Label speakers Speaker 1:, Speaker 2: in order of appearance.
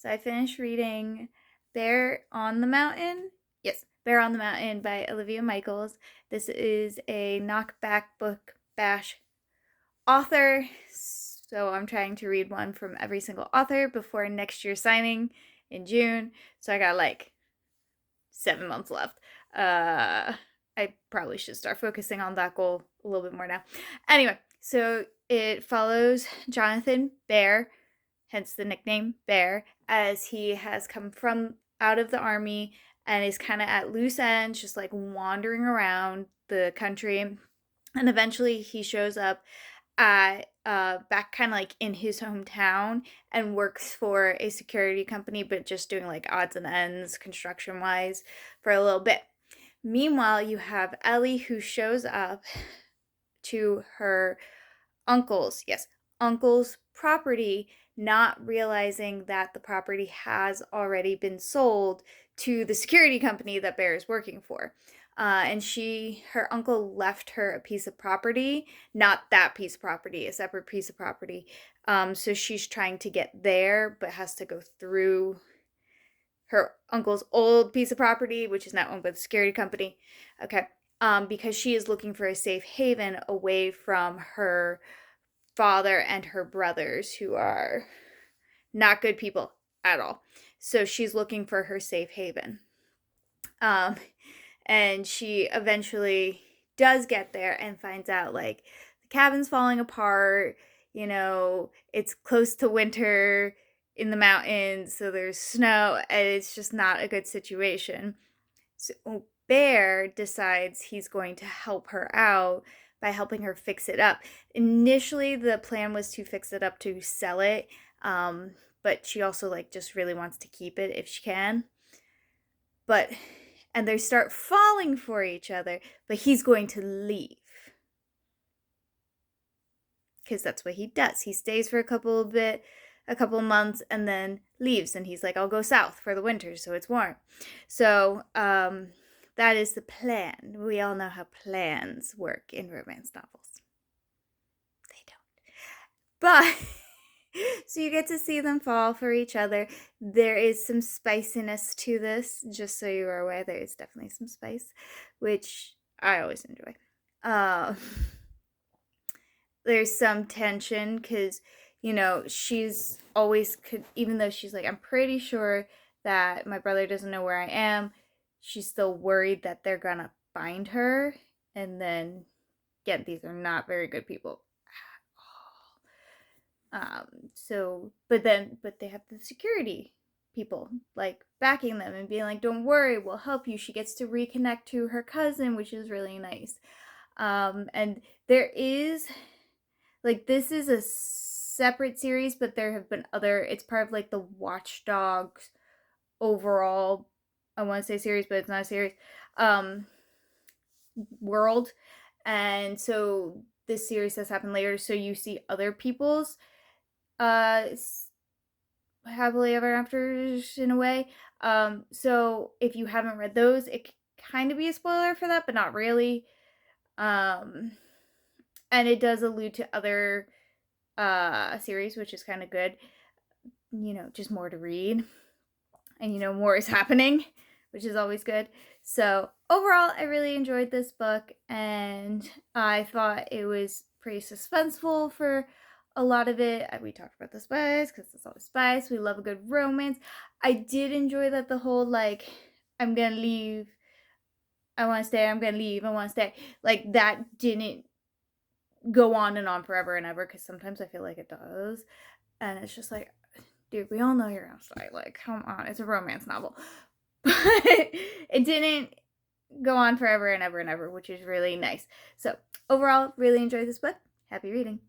Speaker 1: So I finished reading Bear on the Mountain. Yes, Bear on the Mountain by Olivia Michaels. This is a knockback book bash author. So I'm trying to read one from every single author before next year's signing in June. So I got like 7 months left. I probably should start focusing on that goal a little bit more now. Anyway, so it follows Jonathan Behr, hence the nickname Behr, as he has come from out of the army and is kind of at loose ends, just like wandering around the country. And eventually he shows up at back kind of like in his hometown and works for a security company, but just doing like odds and ends construction wise for a little bit. Meanwhile, you have Ellie, who shows up to her uncle's property, not realizing that the property has already been sold to the security company that Behr is working for. And her uncle left her a piece of property, not that piece of property, a separate piece of property. So she's trying to get there, but has to go through her uncle's old piece of property, which is now owned by the security company. Okay. Because she is looking for a safe haven away from her father and her brothers, who are not good people at all. So she's looking for her safe haven. And she eventually does get there and finds out like the cabin's falling apart, it's close to winter in the mountains, so there's snow, and it's just not a good situation. So Behr decides he's going to help her out by helping her fix it up. Initially, the plan was to fix it up to sell it, but she also just really wants to keep it if she can. And they start falling for each other, but he's going to leave. Because that's what he does. He stays for a couple of months and then leaves, and he's like, I'll go south for the winter so it's warm. So that is the plan. We all know how plans work in romance novels. They don't. But so you get to see them fall for each other. There is some spiciness to this, just so you are aware. There is definitely some spice, which I always enjoy. There's some tension because, she's always, even though she's like, I'm pretty sure that my brother doesn't know where I am, she's still worried that they're gonna find her. And then, again, these are not very good people at all. But they have the security people backing them and being like, don't worry, we'll help you. She gets to reconnect to her cousin, which is really nice. And there is this is a separate series, but there have been it's part of the Watch Dogs overall, I want to say series, but it's not a series, world. And so this series has happened later, so you see other people's happily ever afters in a way. So if you haven't read those, it can kind of be a spoiler for that, but not really. And it does allude to other series, which is kind of good. Just more to read. And more is happening, which is always good. So overall, I really enjoyed this book, and I thought it was pretty suspenseful for a lot of it. We talked about the spice, because it's always spice. We love a good romance. I did enjoy that the whole, I'm gonna leave, I want to stay, I'm gonna leave, I want to stay. That didn't go on and on forever and ever, because sometimes I feel like it does. And it's just dude, we all know you're gonna stay. Come on, it's a romance novel. But it didn't go on forever and ever and ever, which is really nice. So overall, really enjoyed this book. Happy reading.